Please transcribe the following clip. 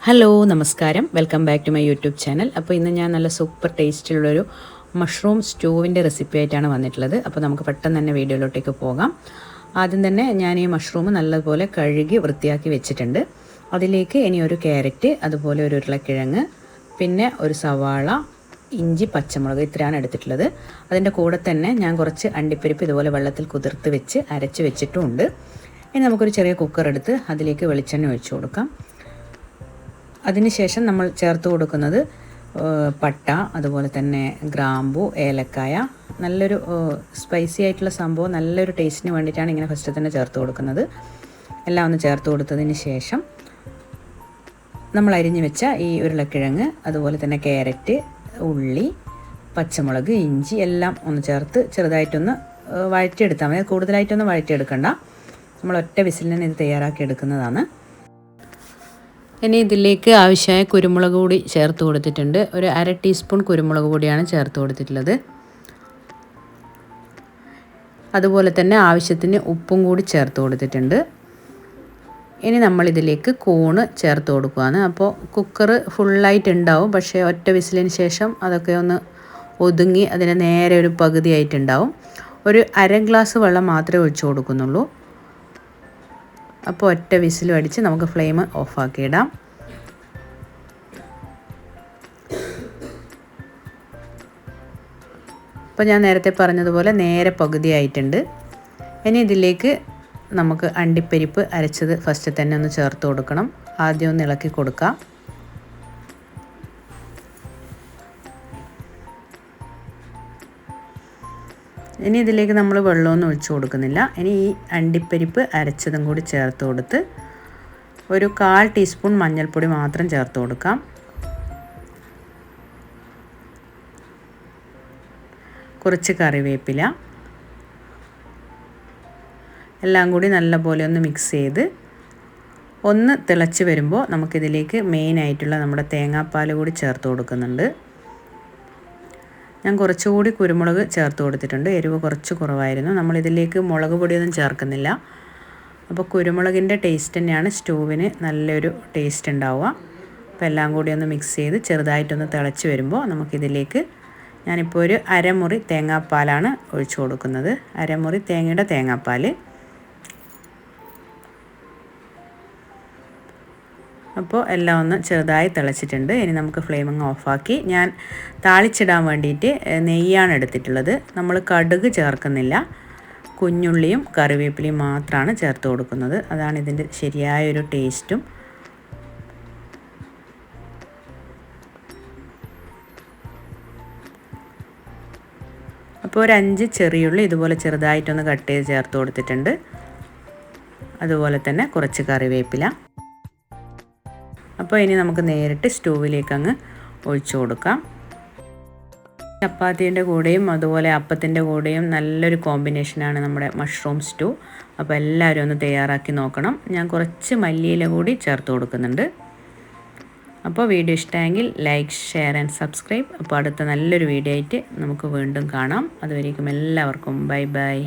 Hello നമസ്കാരം, welcome back to my YouTube channel. അപ്പോൾ ഇന്ന് ഞാൻ നല്ല സൂപ്പർ ടേസ്റ്റിലുള്ളൊരു മഷ്റൂം സ്റ്റൂവിൻ്റെ റെസിപ്പി ആയിട്ടാണ് വന്നിട്ടുള്ളത്. അപ്പോൾ നമുക്ക് പെട്ടെന്ന് തന്നെ വീഡിയോയിലോട്ടേക്ക് പോകാം. ആദ്യം തന്നെ ഞാൻ ഈ മഷ്റൂം നല്ലപോലെ കഴുകി വൃത്തിയാക്കി വെച്ചിട്ടുണ്ട്. അതിലേക്ക് ഇനി ഒരു ക്യാരറ്റ്, അതുപോലെ ഒരു ഉരുളക്കിഴങ്ങ്, പിന്നെ ഒരു സവാള, ഇഞ്ചി, പച്ചമുളക് ഇത്രയാണ് എടുത്തിട്ടുള്ളത്. അതിൻ്റെ കൂടെ തന്നെ ഞാൻ കുറച്ച് അണ്ടിപ്പരിപ്പ് ഇതുപോലെ വെള്ളത്തിൽ കുതിർത്ത് വെച്ച് അരച്ച് വെച്ചിട്ടുമുണ്ട്. ഇനി നമുക്കൊരു ചെറിയ കുക്കർ എടുത്ത് അതിലേക്ക് വെളിച്ചെണ്ണ ഒഴിച്ചു കൊടുക്കാം. അതിനുശേഷം നമ്മൾ ചേർത്ത് കൊടുക്കുന്നത് പട്ട, അതുപോലെ തന്നെ ഗ്രാമ്പു, ഏലക്കായ, നല്ലൊരു സ്പൈസി ആയിട്ടുള്ള സംഭവം, നല്ലൊരു ടേസ്റ്റിന് വേണ്ടിയിട്ടാണ് ഇങ്ങനെ ഫസ്റ്റ് തന്നെ ചേർത്ത് കൊടുക്കുന്നത്. എല്ലാം ഒന്ന് ചേർത്ത് കൊടുത്തതിന് ശേഷം നമ്മൾ അരിഞ്ഞു വെച്ച ഈ ഉരുളക്കിഴങ്ങ്, അതുപോലെ തന്നെ ക്യാരറ്റ്, ഉള്ളി, പച്ചമുളക്, ഇഞ്ചി എല്ലാം ഒന്ന് ചേർത്ത് ചെറുതായിട്ടൊന്ന് വഴറ്റിയെടുത്താൽ മതി. കൂടുതലായിട്ടൊന്നും വഴറ്റിയെടുക്കണ്ട. നമ്മൾ ഒറ്റ വിസിലിൽ നിന്ന് ഇത് തയ്യാറാക്കി എടുക്കുന്നതാണ്. ഇനി ഇതിലേക്ക് ആവശ്യമായ കുരുമുളക് പൊടി ചേർത്ത് കൊടുത്തിട്ടുണ്ട്. ഒരു 1/2 ടീസ്പൂൺ കുരുമുളക് പൊടിയാണ് ചേർത്ത് കൊടുത്തിട്ടുള്ളത്. അതുപോലെ തന്നെ ആവശ്യത്തിന് ഉപ്പും കൂടി ചേർത്ത് കൊടുത്തിട്ടുണ്ട്. ഇനി നമ്മളിതിലേക്ക് കൂണ് ചേർത്ത് കൊടുക്കുകയാണ്. അപ്പോൾ കുക്കർ ഫുള്ളായിട്ട് ഉണ്ടാവും, പക്ഷേ ഒറ്റ വിസിലിന് ശേഷം അതൊക്കെ ഒന്ന് ഒതുങ്ങി അതിന് നേരെ ഒരു പകുതിയായിട്ടുണ്ടാവും. ഒരു 1/2 ഗ്ലാസ് വെള്ളം മാത്രമേ ഒഴിച്ചു കൊടുക്കുന്നുള്ളൂ. അപ്പോൾ ഒറ്റ വിസിലും അടിച്ച് നമുക്ക് ഫ്ലെയിം ഓഫാക്കി ഇടാം. അപ്പോൾ ഞാൻ നേരത്തെ പറഞ്ഞതുപോലെ നേരെ പകുതിയായിട്ടുണ്ട്. ഇനി ഇതിലേക്ക് നമുക്ക് അണ്ടിപ്പരിപ്പ് അരച്ചത് ഫസ്റ്റ് തന്നെ ഒന്ന് ചേർത്ത് കൊടുക്കണം. ആദ്യം ഒന്ന് ഇളക്കി കൊടുക്കാം. ഇനി ഇതിലേക്ക് നമ്മൾ വെള്ളമൊന്നും ഒഴിച്ചു കൊടുക്കുന്നില്ല. ഇനി ഈ അണ്ടിപ്പരിപ്പ് അരച്ചതും കൂടി ചേർത്ത് കൊടുത്ത് ഒരു 1/4 ടീസ്പൂൺ മഞ്ഞൾപ്പൊടി മാത്രം ചേർത്ത് കൊടുക്കാം. കുറച്ച് കറിവേപ്പില, എല്ലാം കൂടി നല്ലപോലെ ഒന്ന് മിക്സ് ചെയ്ത് ഒന്ന് തിളച്ച് വരുമ്പോൾ നമുക്കിതിലേക്ക് മെയിനായിട്ടുള്ള നമ്മുടെ തേങ്ങാപ്പാൽ കൂടി ചേർത്ത് കൊടുക്കുന്നുണ്ട്. ഞാൻ കുറച്ചുകൂടി കുരുമുളക് ചേർത്ത് കൊടുത്തിട്ടുണ്ട്. എരിവ് കുറച്ച് കുറവായിരുന്നു. നമ്മളിതിലേക്ക് മുളക് പൊടിയൊന്നും ചേർക്കുന്നില്ല. അപ്പോൾ കുരുമുളകിൻ്റെ ടേസ്റ്റ് തന്നെയാണ് സ്റ്റൂവിന് നല്ലൊരു ടേസ്റ്റ് ഉണ്ടാവുക. അപ്പോൾ എല്ലാം കൂടി ഒന്ന് മിക്സ് ചെയ്ത് ചെറുതായിട്ടൊന്ന് തിളച്ച് വരുമ്പോൾ നമുക്കിതിലേക്ക് ഞാനിപ്പോൾ ഒരു അരമുറി തേങ്ങാപ്പാലാണ് ഒഴിച്ചു കൊടുക്കുന്നത്. അരമുറി തേങ്ങയുടെ തേങ്ങാപ്പാൽ. അപ്പോൾ എല്ലാം ഒന്ന് ചെറുതായി തിളച്ചിട്ടുണ്ട്. ഇനി നമുക്ക് ഫ്ലെയിമിങ് ഓഫാക്കി ഞാൻ താളിച്ചിടാൻ വേണ്ടിയിട്ട് നെയ്യാണ് എടുത്തിട്ടുള്ളത്. നമ്മൾ കടുക് ചേർക്കുന്നില്ല. കുഞ്ഞുള്ളിയും കറിവേപ്പിലയും മാത്രമാണ് ചേർത്ത് കൊടുക്കുന്നത്. അതാണ് ഇതിൻ്റെ ശരിയായൊരു ടേസ്റ്റും. അപ്പോൾ ഒരു 5 ചെറിയുള്ളി ഇതുപോലെ ചെറുതായിട്ടൊന്ന് കട്ട് ചെയ്ത് ചേർത്ത് കൊടുത്തിട്ടുണ്ട്. അതുപോലെ തന്നെ കുറച്ച് കറിവേപ്പില. അപ്പോൾ ഇനി നമുക്ക് നേരിട്ട് സ്റ്റൂവിലേക്ക് അങ്ങ് ഒഴിച്ചു കൊടുക്കാം. ചപ്പാത്തിൻ്റെ കൂടെയും അതുപോലെ അപ്പത്തിൻ്റെ കൂടെയും നല്ലൊരു കോമ്പിനേഷനാണ് നമ്മുടെ മഷ്റൂം സ്റ്റൂ. അപ്പോൾ എല്ലാവരും ഒന്ന് തയ്യാറാക്കി നോക്കണം. ഞാൻ കുറച്ച് മല്ലിയില കൂടി ചേർത്ത് കൊടുക്കുന്നുണ്ട്. അപ്പോൾ വീഡിയോ ഇഷ്ടമെങ്കിൽ ലൈക്ക്, ഷെയർ ആൻഡ് സബ്സ്ക്രൈബ്. അപ്പോൾ അടുത്ത നല്ലൊരു വീഡിയോ ആയിട്ട് നമുക്ക് വീണ്ടും കാണാം. അതുവരേക്കും എല്ലാവർക്കും ബൈ ബൈ.